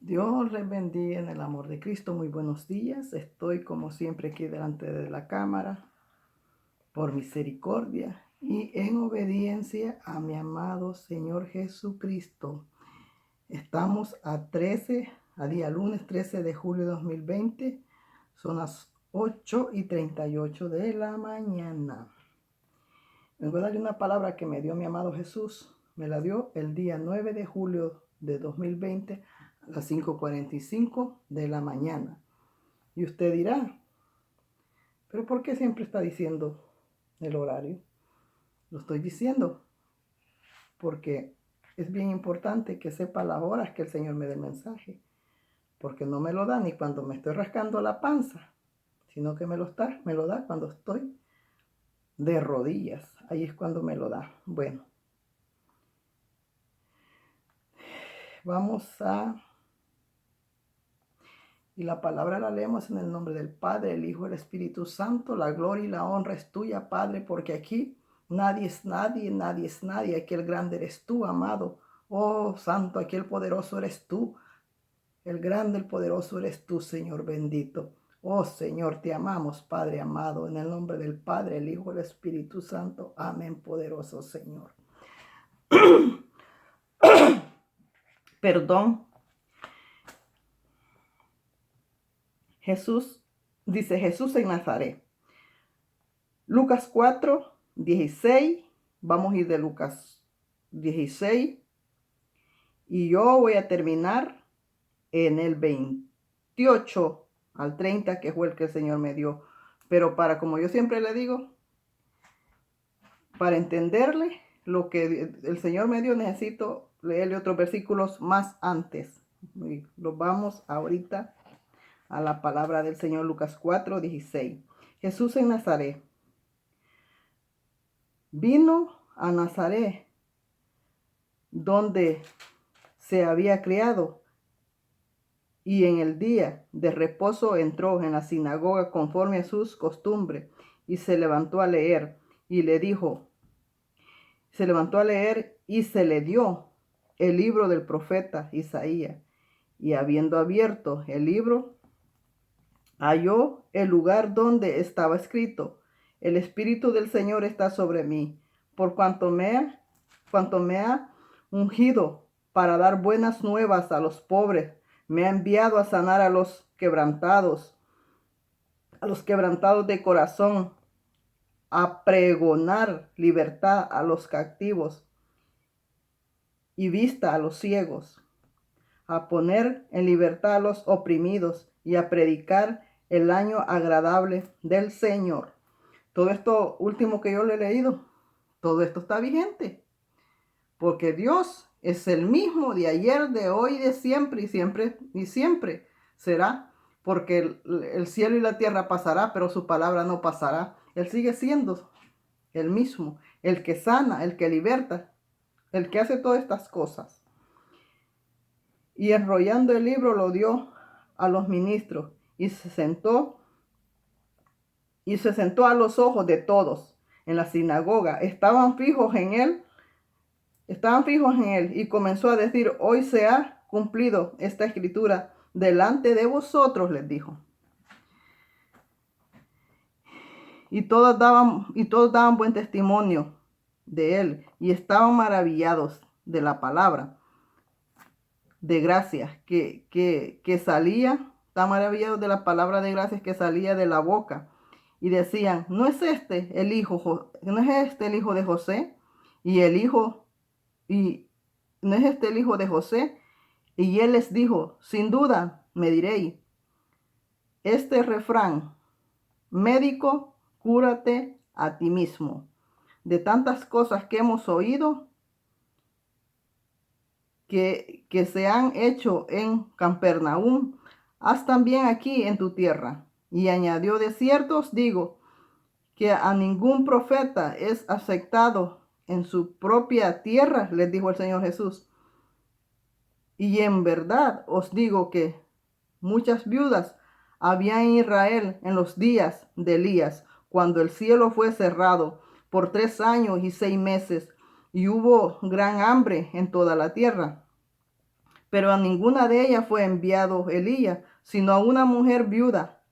Dios les bendiga en el amor de Cristo. Muy buenos días. Estoy como siempre aquí delante de la cámara por misericordia y en obediencia a mi amado Señor Jesucristo. Estamos a día lunes 13 de julio de 2020. Son las 8:38 de la mañana. Vengo a darle una palabra que me dio mi amado Jesús. Me la dio el día 9 de julio de 2020 a las 5:45 de la mañana. Y usted dirá, ¿pero por qué siempre está diciendo el horario? Lo estoy diciendo porque es bien importante que sepa las horas que el Señor me dé el mensaje. Porque no me lo da ni cuando me estoy rascando la panza, sino que me lo da cuando estoy de rodillas. Ahí es cuando me lo da. Bueno, y la palabra la leemos en el nombre del Padre, el Hijo y el Espíritu Santo. La gloria y la honra es tuya, Padre, porque aquí nadie es nadie, nadie es nadie. Aquí el grande eres tú, amado. Oh, Santo, aquí el poderoso eres tú. El grande, el poderoso eres tú, Señor bendito. Oh, Señor, te amamos, Padre amado, en el nombre del Padre, el Hijo y el Espíritu Santo. Amén, poderoso Señor. Perdón. Dice Jesús en Nazaret. Lucas 4:16. Vamos a ir de Lucas 16. Y yo voy a terminar en el 28 al 30, que fue el que el Señor me dio. Pero como yo siempre le digo, para entenderle lo que el Señor me dio, necesito leerle otros versículos más antes. Y los vamos ahorita a la palabra del Señor. Lucas 4:16. Jesús en Nazaret. Vino a Nazaret, donde se había criado, y en el día de reposo entró en la sinagoga conforme a sus costumbres, y se levantó a leer, y le dijo, se levantó a leer, y se le dio el libro del profeta Isaías, y habiendo abierto el libro, halló el lugar donde estaba escrito, el Espíritu del Señor está sobre mí, por cuanto me ha ungido para dar buenas nuevas a los pobres, me ha enviado a sanar a los quebrantados de corazón, a pregonar libertad a los cautivos y vista a los ciegos, a poner en libertad a los oprimidos y a predicar el año agradable del Señor. Todo esto último que yo le he leído, todo esto está vigente, porque Dios es el mismo de ayer, de hoy, de siempre y siempre será, porque el cielo y la tierra pasará, pero su palabra no pasará. Él sigue siendo el mismo, el que sana, el que liberta, el que hace todas estas cosas. Y enrollando el libro lo dio a los ministros y se sentó a los ojos de todos en la sinagoga. Estaban fijos en él y comenzó a decir, hoy se ha cumplido esta escritura delante de vosotros, les dijo. Y todos daban buen testimonio de él y estaban maravillados de la palabra de gracias que salía, estaban maravillados de la palabra de gracias que salía de la boca. Y decían, ¿no es este el hijo de José? Y ¿no es este el hijo de José? Y él les dijo, sin duda me diréis este refrán, médico, cúrate a ti mismo. De tantas cosas que hemos oído que se han hecho en Capernaum, haz también aquí en tu tierra. Y añadió, de cierto os digo, que a ningún profeta es aceptado en su propia tierra, les dijo el Señor Jesús. Y en verdad os digo que muchas viudas había en Israel en los días de Elías, cuando el cielo fue cerrado por 3 años y 6 meses, y hubo gran hambre en toda la tierra. Pero a ninguna de ellas fue enviado Elías, sino a una mujer viuda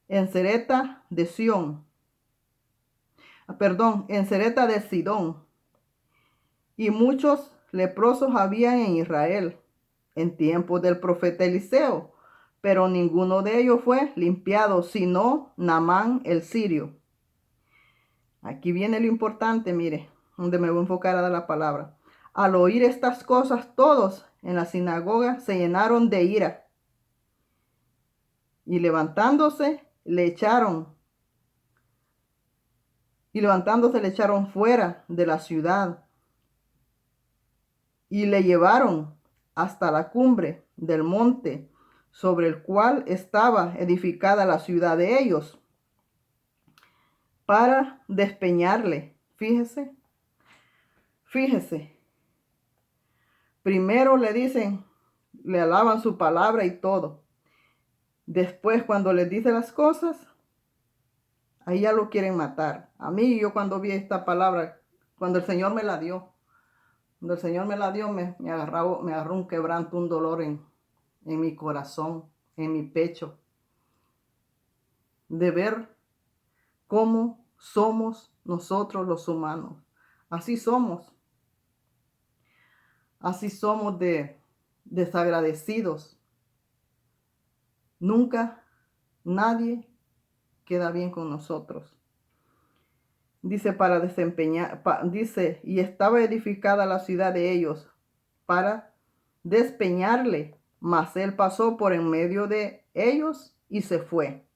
en Serepta de Sidón. Y muchos leprosos habían en Israel en tiempos del profeta Eliseo, pero ninguno de ellos fue limpiado, sino Naamán el sirio. Aquí viene lo importante, mire, donde me voy a enfocar a dar la palabra. Al oír estas cosas, todos en la sinagoga se llenaron de ira. Y levantándose, le echaron fuera de la ciudad y le llevaron hasta la cumbre del monte sobre el cual estaba edificada la ciudad de ellos, para despeñarle. Fíjese. Primero le dicen, le alaban su palabra y todo. Después, cuando les dice las cosas, ahí ya lo quieren matar. A mí, yo cuando vi esta palabra, cuando el Señor me la dio, me agarró un quebranto, un dolor en mi corazón, en mi pecho, de ver cómo somos nosotros los humanos. Así somos de desagradecidos. Nunca nadie queda bien con nosotros. Dice, dice, y estaba edificada la ciudad de ellos para despeñarle, mas él pasó por en medio de ellos y se fue.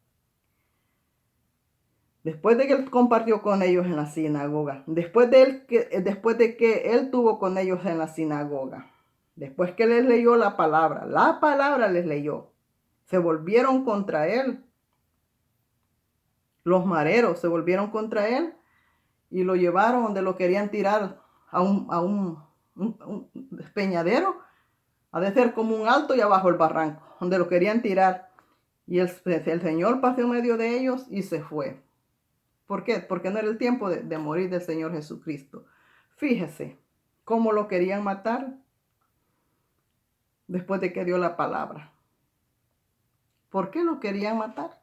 Después de que él compartió con ellos en la sinagoga, después de que él tuvo con ellos en la sinagoga, después que les leyó la palabra les leyó, se volvieron contra él. Los mareros se volvieron contra él y lo llevaron donde lo querían tirar a un despeñadero, ha de ser como un alto y abajo el barranco, donde lo querían tirar. Y el Señor pasó en medio de ellos y se fue. ¿Por qué? Porque no era el tiempo de morir del Señor Jesucristo. Fíjese cómo lo querían matar después de que dio la palabra. ¿Por qué lo querían matar?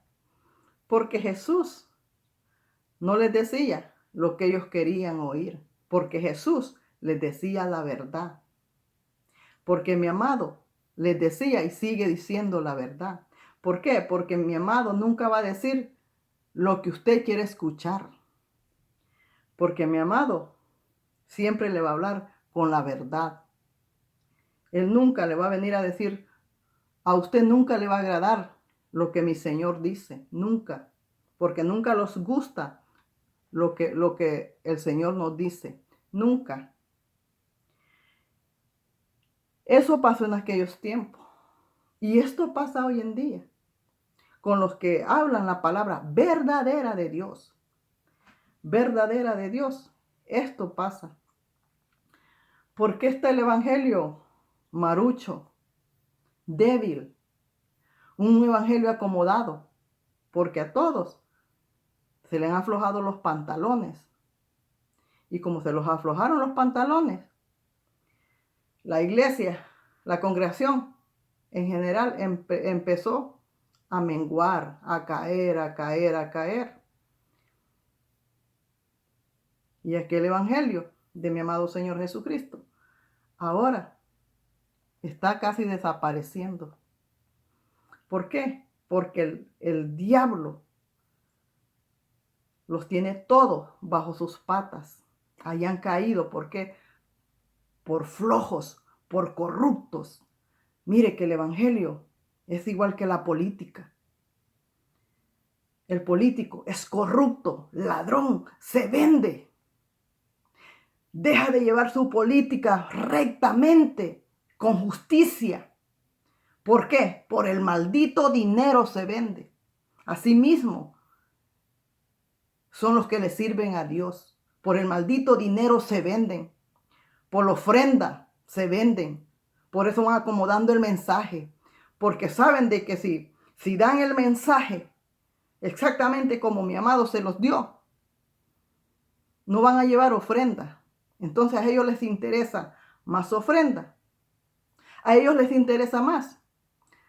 Porque Jesús no les decía lo que ellos querían oír. Porque Jesús les decía la verdad. Porque mi amado les decía y sigue diciendo la verdad. ¿Por qué? Porque mi amado nunca va a decir lo que usted quiere escuchar. Porque mi amado siempre le va a hablar con la verdad. Él nunca le va a venir a decir, a usted nunca le va a agradar lo que mi Señor dice. Nunca. Porque nunca los gusta lo que el Señor nos dice. Nunca. Eso pasó en aquellos tiempos. Y esto pasa hoy en día con los que hablan la palabra verdadera de Dios. Verdadera de Dios. Esto pasa. ¿Por qué está el evangelio marucho, débil? Un evangelio acomodado. Porque a todos se le han aflojado los pantalones. Y como se los aflojaron los pantalones, la iglesia, la congregación en general empezó a menguar, a caer. Y aquel evangelio de mi amado Señor Jesucristo ahora está casi desapareciendo. ¿Por qué? Porque el diablo los tiene todos bajo sus patas. Hayan caído. ¿Por qué? Por flojos, por corruptos. Mire que el evangelio es igual que la política. El político es corrupto, ladrón, se vende. Deja de llevar su política rectamente, con justicia. ¿Por qué? Por el maldito dinero se vende. Asimismo, son los que le sirven a Dios. Por el maldito dinero se venden. Por la ofrenda se venden. Por eso van acomodando el mensaje. Porque saben de que si dan el mensaje exactamente como mi amado se los dio, no van a llevar ofrenda. Entonces a ellos les interesa más ofrenda. A ellos les interesa más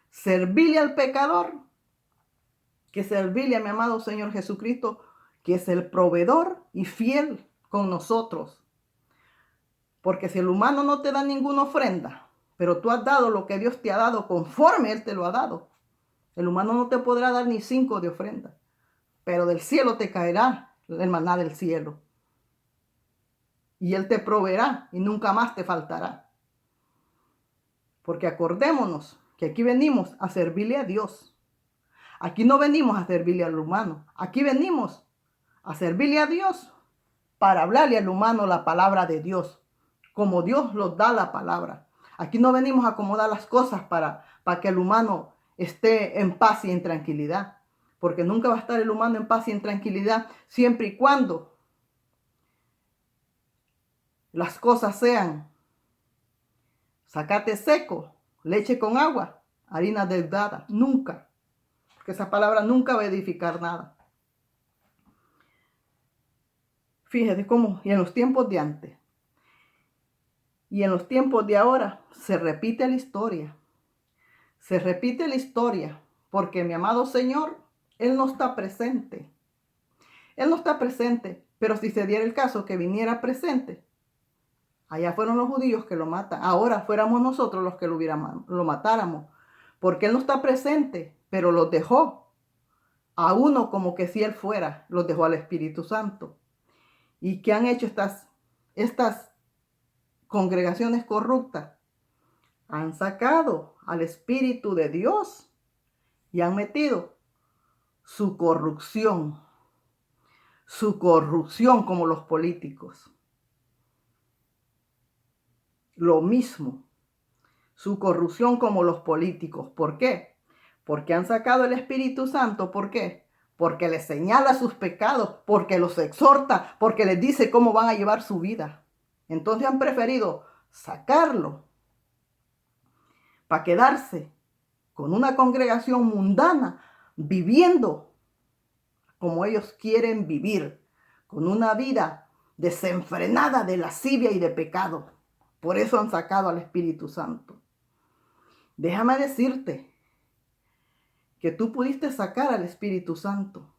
servirle al pecador que servirle a mi amado Señor Jesucristo, que es el proveedor y fiel con nosotros. Porque si el humano no te da ninguna ofrenda, pero tú has dado lo que Dios te ha dado conforme Él te lo ha dado, el humano no te podrá dar ni 5 de ofrenda, pero del cielo te caerá el maná del cielo. Y Él te proveerá y nunca más te faltará. Porque acordémonos que aquí venimos a servirle a Dios. Aquí no venimos a servirle al humano. Aquí venimos a servirle a Dios para hablarle al humano la palabra de Dios, como Dios nos da la palabra. Aquí no venimos a acomodar las cosas para que el humano esté en paz y en tranquilidad. Porque nunca va a estar el humano en paz y en tranquilidad siempre y cuando las cosas sean zacate seco, leche con agua, harina deudada. Nunca. Porque esa palabra nunca va a edificar nada. Fíjate cómo, y en los tiempos de antes, y en los tiempos de ahora, se repite la historia. Se repite la historia, porque mi amado Señor, Él no está presente. Él no está presente, pero si se diera el caso que viniera presente, allá fueron los judíos que lo matan. Ahora fuéramos nosotros los que lo matáramos, porque Él no está presente, pero los dejó a uno como que si Él fuera, los dejó al Espíritu Santo. ¿Y qué han hecho estas congregaciones corruptas? Han sacado al Espíritu de Dios y han metido su corrupción como los políticos. Lo mismo, su corrupción como los políticos. ¿Por qué? Porque han sacado el Espíritu Santo. ¿Por qué? Porque les señala sus pecados, porque los exhorta, porque les dice cómo van a llevar su vida. Entonces han preferido sacarlo para quedarse con una congregación mundana, viviendo como ellos quieren vivir, con una vida desenfrenada de lascivia y de pecado. Por eso han sacado al Espíritu Santo. Déjame decirte que tú pudiste sacar al Espíritu Santo,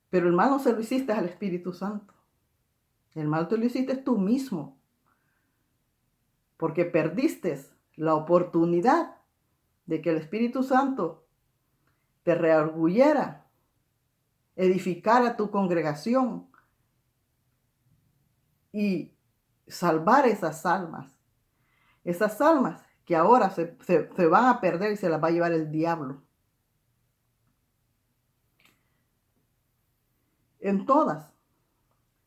pero el mal no se lo hiciste al Espíritu Santo. El mal te lo hiciste tú mismo, porque perdiste la oportunidad de que el Espíritu Santo te reargullera, edificara tu congregación y salvar esas almas que ahora se van a perder y se las va a llevar el diablo. En todas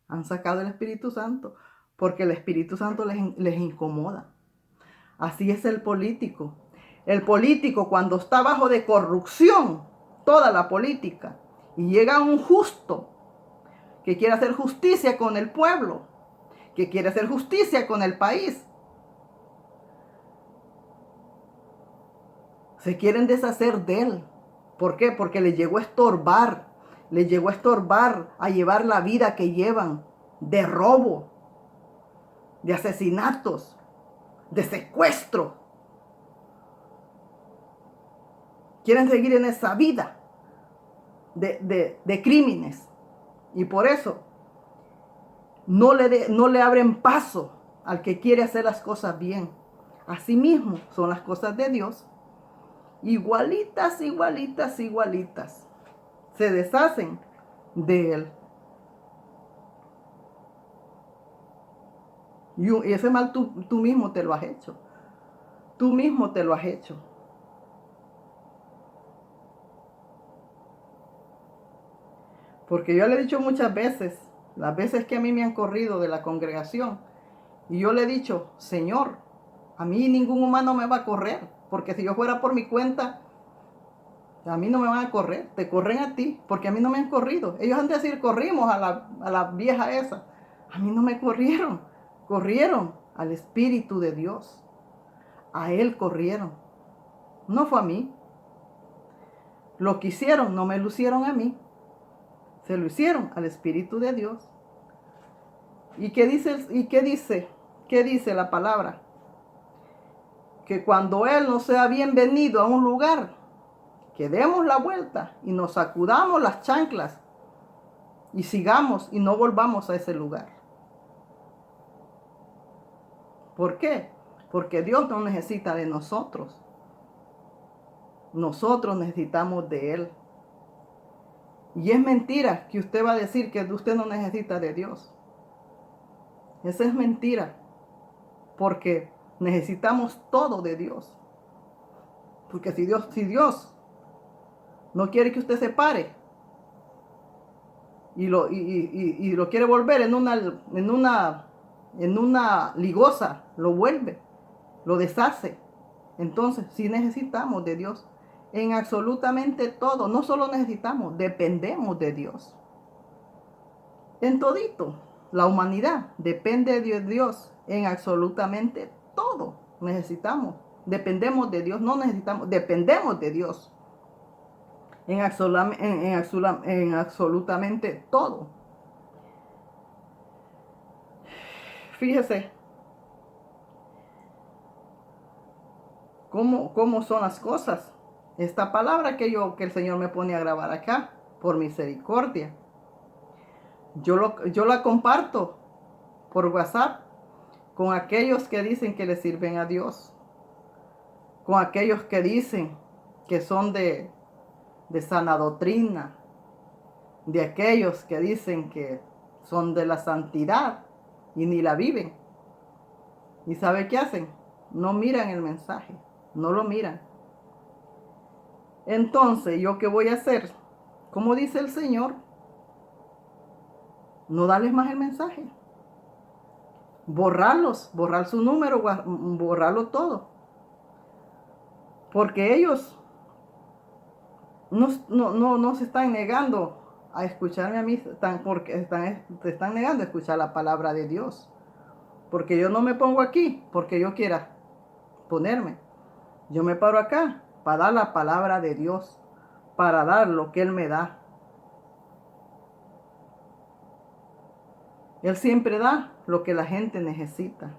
han sacado el Espíritu Santo porque el Espíritu Santo les incomoda. Así es el político. El político, cuando está bajo de corrupción, toda la política, y llega un justo que quiere hacer justicia con el pueblo, que quiere hacer justicia con el país, se quieren deshacer de él. ¿Por qué? Porque les llegó a estorbar a llevar la vida que llevan de robo, de asesinatos, de secuestro. Quieren seguir en esa vida de crímenes. Y por eso no le abren paso al que quiere hacer las cosas bien. Asimismo son las cosas de Dios. Igualitas, igualitas, igualitas. Se deshacen de Él. Y ese mal tú mismo te lo has hecho. Tú mismo te lo has hecho. Porque yo le he dicho muchas veces, las veces que a mí me han corrido de la congregación, y yo le he dicho, Señor, a mí ningún humano me va a correr, porque si yo fuera por mi cuenta, a mí no me van a correr, te corren a ti, porque a mí no me han corrido. Ellos han de decir, corrimos a la vieja esa. A mí no me corrieron, corrieron al Espíritu de Dios. A Él corrieron, no fue a mí. Lo que hicieron, no me lo hicieron a mí. Se lo hicieron al Espíritu de Dios. ¿Y qué dice? ¿Qué dice la palabra? que cuando Él no sea bienvenido a un lugar, que demos la vuelta y nos sacudamos las chanclas y sigamos y no volvamos a ese lugar. ¿Por qué? Porque Dios no necesita de nosotros. Nosotros necesitamos de Él. Y es mentira que usted va a decir que usted no necesita de Dios. Esa es mentira. Porque necesitamos todo de Dios. Porque si Dios no quiere que usted se pare y lo quiere volver en una ligosa, lo vuelve, lo deshace. Entonces, sí necesitamos de Dios en absolutamente todo. No solo necesitamos, dependemos de Dios. En todito, la humanidad depende de Dios en absolutamente todo. Necesitamos, dependemos de Dios, no necesitamos, dependemos de Dios en absolutamente todo. Fíjese cómo son las cosas. Esta palabra que el Señor me pone a grabar acá, por misericordia, yo la comparto por WhatsApp con aquellos que dicen que le sirven a Dios, con aquellos que dicen que son de sana doctrina, de aquellos que dicen que son de la santidad y ni la viven. ¿Y sabe qué hacen? No miran el mensaje, no lo miran. Entonces, ¿yo qué voy a hacer? Como dice el Señor, no darles más el mensaje. Borrarlos, borrar su número, borrarlo todo. Porque ellos no se están negando a escucharme a mí, porque se están negando a escuchar la palabra de Dios. Porque yo no me pongo aquí porque yo quiera ponerme. Yo me paro acá para dar la palabra de Dios, para dar lo que Él me da. Él siempre da lo que la gente necesita.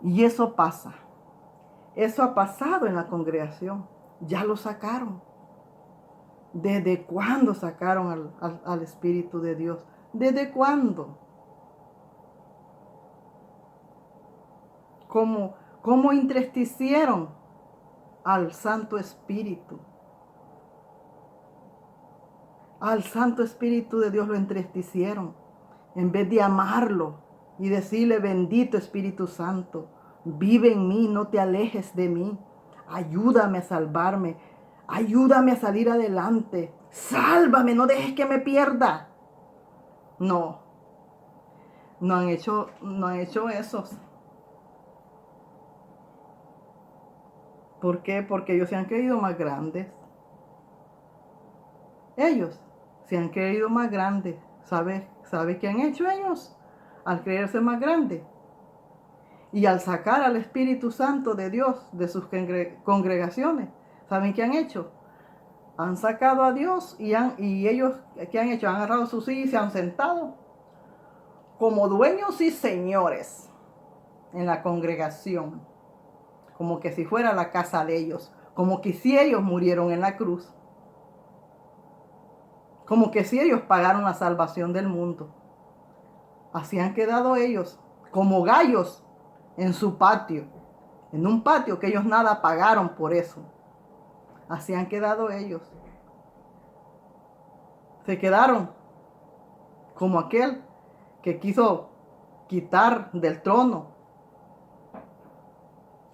Y eso pasa. Eso ha pasado en la congregación. Ya lo sacaron. ¿Desde cuándo sacaron al Espíritu de Dios? ¿Desde cuándo? ¿Cómo entristecieron al Santo Espíritu? Al Santo Espíritu de Dios lo entristecieron. En vez de amarlo y decirle, bendito Espíritu Santo, vive en mí, no te alejes de mí. Ayúdame a salvarme. Ayúdame a salir adelante. Sálvame, no dejes que me pierda. No han hecho eso. ¿Por qué? Porque ellos se han creído más grandes. Ellos se han creído más grandes. ¿Sabe qué han hecho ellos? Al creerse más grandes. Y al sacar al Espíritu Santo de Dios de sus congregaciones, ¿saben qué han hecho? Han sacado a Dios y ellos, ¿qué han hecho? Han agarrado sus sillas y se han sentado como dueños y señores en la congregación, como que si fuera la casa de ellos, como que si ellos murieron en la cruz, como que si ellos pagaron la salvación del mundo. Así han quedado ellos, como gallos en su patio, en un patio que ellos nada pagaron por eso. Así han quedado ellos. Se quedaron como aquel que quiso quitar del trono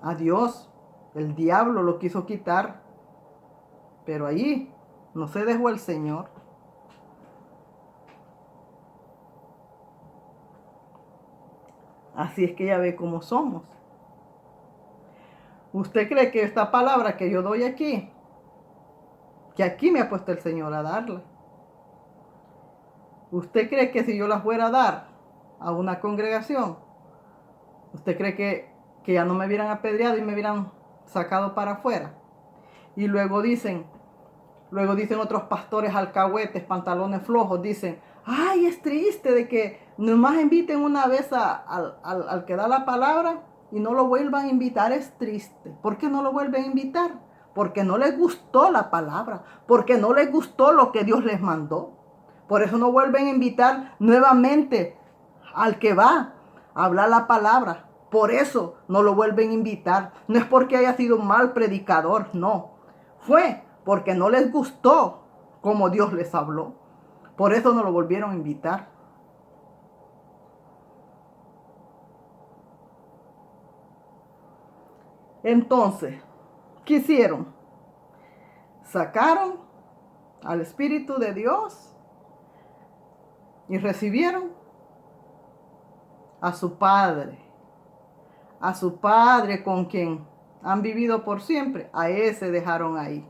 a Dios. El diablo lo quiso quitar, pero allí no se dejó el Señor. Así es que ya ve cómo somos. ¿Usted cree que esta palabra que yo doy aquí, que aquí me ha puesto el Señor a darla? ¿Usted cree que si yo la fuera a dar a una congregación, usted cree que ya no me hubieran apedreado y me hubieran sacado para afuera? Y luego dicen otros pastores alcahuetes, pantalones flojos, dicen, Ay, es triste de que nomás inviten una vez al que da la palabra y no lo vuelvan a invitar. Es triste. ¿Por qué no lo vuelven a invitar? Porque no les gustó la palabra, porque no les gustó lo que Dios les mandó. Por eso no vuelven a invitar nuevamente al que va a hablar la palabra. Por eso no lo vuelven a invitar. No es porque haya sido un mal predicador, no. Fue porque no les gustó como Dios les habló. Por eso no lo volvieron a invitar. Entonces, ¿qué hicieron? Sacaron al Espíritu de Dios y recibieron a su Padre con quien han vivido por siempre. A ese dejaron ahí.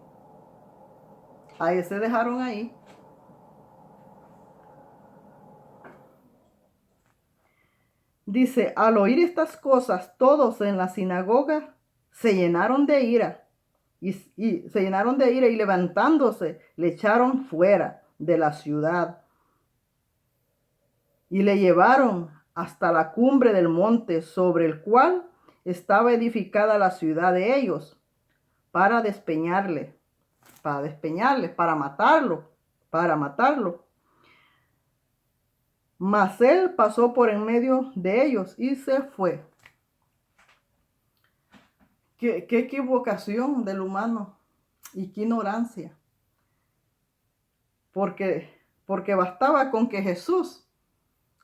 A ese dejaron ahí. Dice, al oír estas cosas, todos en la sinagoga se llenaron de ira. Y se llenaron de ira y levantándose, le echaron fuera de la ciudad. Y le llevaron hasta la cumbre del monte sobre el cual estaba edificada la ciudad de ellos, para despeñarle, para matarlo. Mas él pasó por en medio de ellos y se fue. Qué equivocación del humano y qué ignorancia. Porque bastaba con que Jesús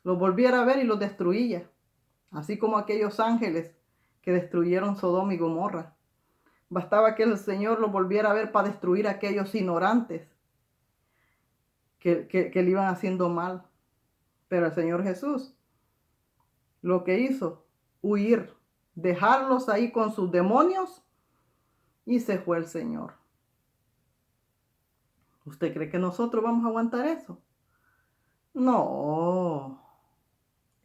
los volviera a ver y los destruía. Así como aquellos ángeles que destruyeron Sodoma y Gomorra. Bastaba que el Señor los volviera a ver para destruir a aquellos ignorantes que le iban haciendo mal. Pero el Señor Jesús lo que hizo, huir, dejarlos ahí con sus demonios y se fue el Señor. ¿Usted cree que nosotros vamos a aguantar eso? No.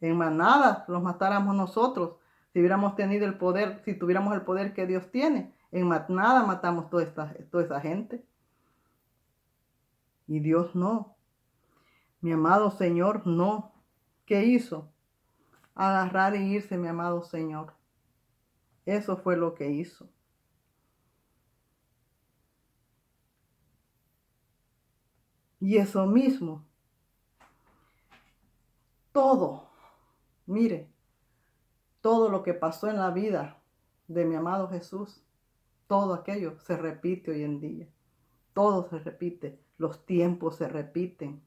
En manada los matáramos nosotros. Si hubiéramos tenido el poder, si tuviéramos el poder que Dios tiene, en manada matamos toda esa gente. Y Dios no. Mi amado Señor no. ¿Qué hizo? Agarrar e irse, mi amado Señor. Eso fue lo que hizo. Y eso mismo, todo, mire, todo lo que pasó en la vida de mi amado Jesús, todo aquello se repite hoy en día. Todo se repite, los tiempos se repiten,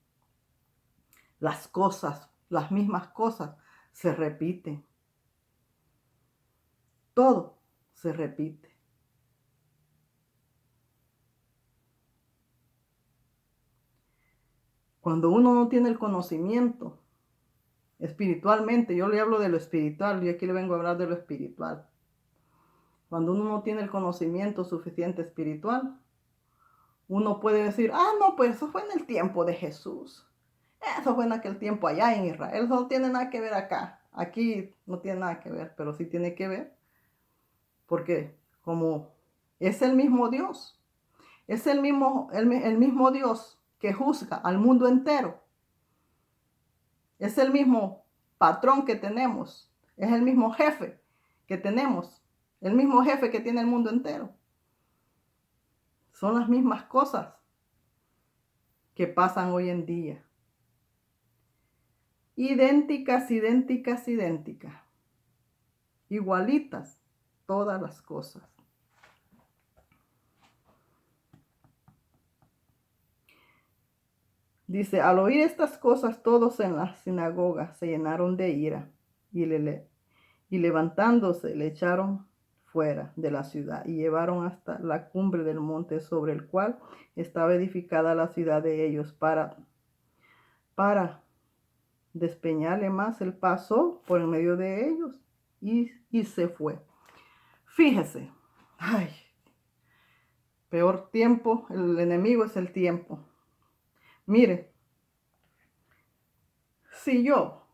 las cosas, las mismas cosas se repiten. Todo se repite. Cuando uno no tiene el conocimiento espiritualmente, yo le hablo de lo espiritual y aquí le vengo a hablar de lo espiritual. Cuando uno no tiene el conocimiento suficiente espiritual, uno puede decir, no, pues eso fue en el tiempo de Jesús. Eso fue en aquel tiempo allá en Israel. Eso no tiene nada que ver acá. Aquí no tiene nada que ver, pero sí tiene que ver. Porque como es el mismo Dios, es el mismo Dios que juzga al mundo entero. Es el mismo patrón que tenemos. Es el mismo jefe que tenemos. El mismo jefe que tiene el mundo entero. Son las mismas cosas que pasan hoy en día. Idénticas, idénticas, idénticas. Igualitas todas las cosas. Dice, al oír estas cosas, todos en la sinagoga se llenaron de ira y levantándose le echaron fuera de la ciudad y llevaron hasta la cumbre del monte sobre el cual estaba edificada la ciudad de ellos para despeñarle más. Él pasó por en medio de ellos y se fue. Fíjese, peor tiempo, el enemigo es el tiempo. Mire, si yo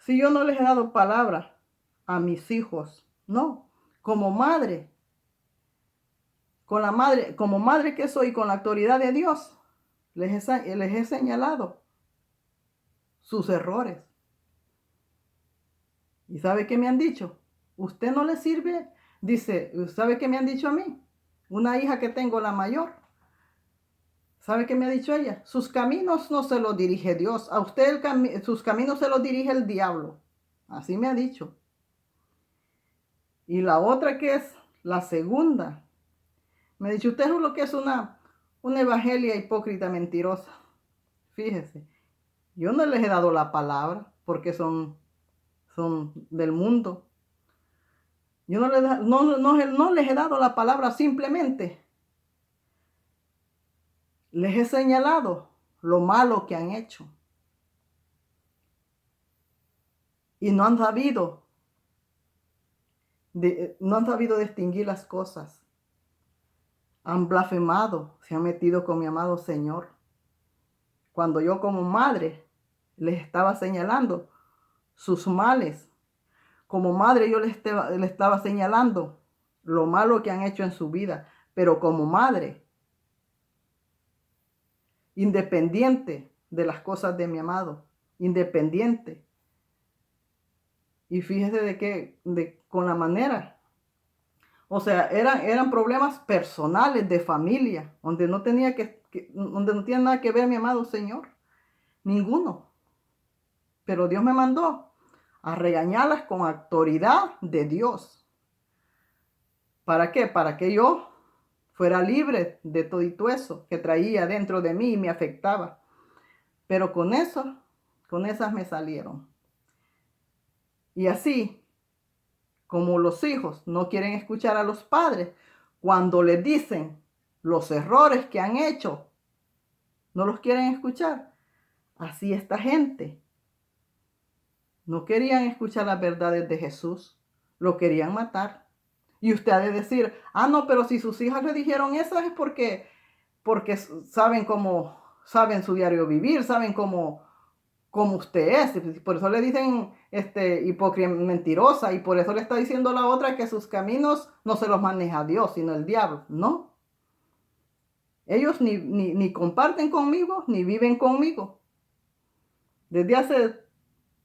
no les he dado palabra a mis hijos, no, como madre, como madre que soy, con la autoridad de Dios, les he señalado sus errores. ¿Y sabe qué me han dicho? Usted no le sirve. Dice, ¿sabe qué me han dicho a mí? Una hija que tengo, la mayor. ¿Sabe qué me ha dicho ella? Sus caminos no se los dirige Dios. A usted sus caminos se los dirige el diablo. Así me ha dicho. Y la otra, que es la segunda, me ha dicho, usted es lo que es una evangelia hipócrita mentirosa. Fíjese, yo no les he dado la palabra porque son del mundo. Yo no les he dado la palabra, simplemente les he señalado lo malo que han hecho. Y no han sabido distinguir las cosas. Han blasfemado, se han metido con mi amado Señor. Cuando yo como madre les estaba señalando sus males, como madre yo les estaba señalando lo malo que han hecho en su vida, pero como madre, independiente de las cosas de mi amado, independiente. Y fíjese con la manera, o sea, eran problemas personales de familia, donde no tenía donde no tiene nada que ver mi amado Señor, ninguno. Pero Dios me mandó a regañarlas con autoridad de Dios. ¿Para qué? Para que yo fuera libre de todo eso que traía dentro de mí y me afectaba. Pero con esas me salieron. Y así, como los hijos no quieren escuchar a los padres, cuando les dicen los errores que han hecho, no los quieren escuchar. Así esta gente no querían escuchar las verdades de Jesús, lo querían matar. Y usted ha de decir, no, pero si sus hijas le dijeron eso es porque saben su diario vivir, saben cómo usted es. Por eso le dicen hipócrita mentirosa, y por eso le está diciendo la otra que sus caminos no se los maneja Dios, sino el diablo. No. Ellos ni comparten conmigo, ni viven conmigo. Desde hace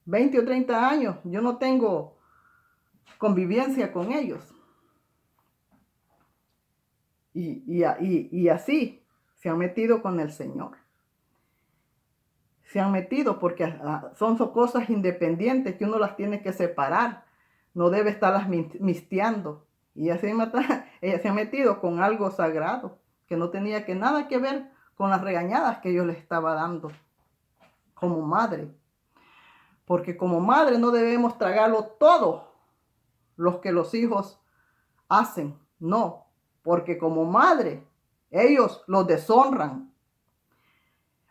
20 o 30 años yo no tengo convivencia con ellos. Y así se han metido con el Señor. Se han metido porque son cosas independientes que uno las tiene que separar. No debe estarlas misteando. Y así ella se ha metido con algo sagrado que no tenía nada que ver con las regañadas que yo les estaba dando como madre. Porque como madre no debemos tragarlo todo lo que los hijos hacen. No, porque como madre ellos los deshonran.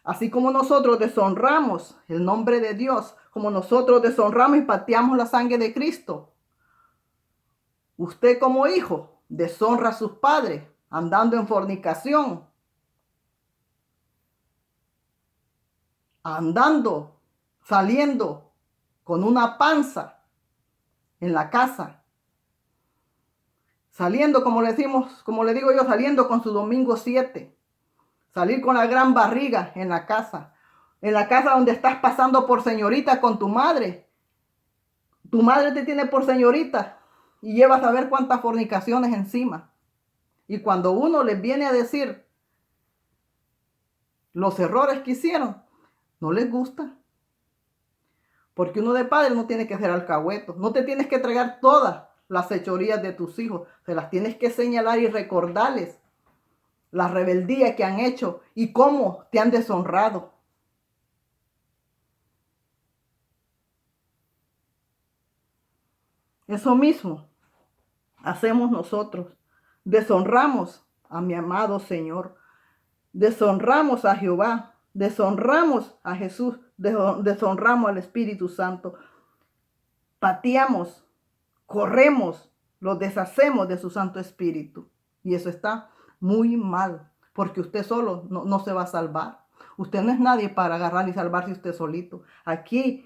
Así como nosotros deshonramos el nombre de Dios, como nosotros deshonramos y pateamos la sangre de Cristo, usted como hijo deshonra a sus padres andando en fornicación, saliendo con una panza en la casa, saliendo, como le digo yo, saliendo con su domingo 7. Salir con la gran barriga en la casa donde estás pasando por señorita con tu madre. Tu madre te tiene por señorita y llevas a ver cuántas fornicaciones encima. Y cuando uno les viene a decir los errores que hicieron, no les gusta. Porque uno de padre no tiene que ser alcahueto. No te tienes que tragar todas las fechorías de tus hijos. Se las tienes que señalar y recordarles la rebeldía que han hecho y cómo te han deshonrado. Eso mismo hacemos nosotros. Deshonramos a mi amado Señor. Deshonramos a Jehová. Deshonramos a Jesús. Deshonramos al Espíritu Santo. Pateamos, corremos, los deshacemos de su Santo Espíritu. Y eso está muy mal, porque usted solo no se va a salvar. Usted no es nadie para agarrar y salvarse usted solito. Aquí,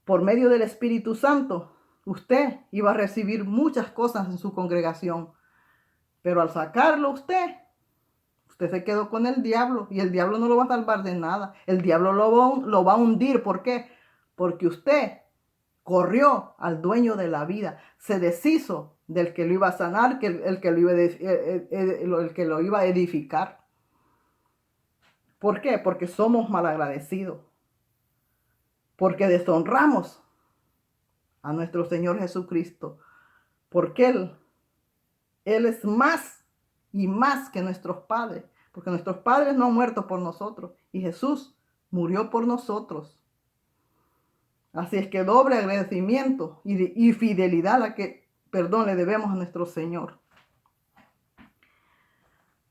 por medio del Espíritu Santo, usted iba a recibir muchas cosas en su congregación. Pero al sacarlo usted Usted se quedó con el diablo y el diablo no lo va a salvar de nada. El diablo lo va a hundir. ¿Por qué? Porque usted corrió al dueño de la vida, se deshizo del que lo iba a sanar, el que lo iba a edificar. ¿Por qué? Porque somos malagradecidos, porque deshonramos a nuestro Señor Jesucristo, porque Él es más y más que nuestros padres, porque nuestros padres no han muerto por nosotros y Jesús murió por nosotros. Así es que doble agradecimiento y fidelidad le debemos a nuestro Señor.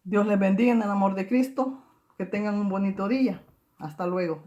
Dios les bendiga en el amor de Cristo. Que tengan un bonito día. Hasta luego.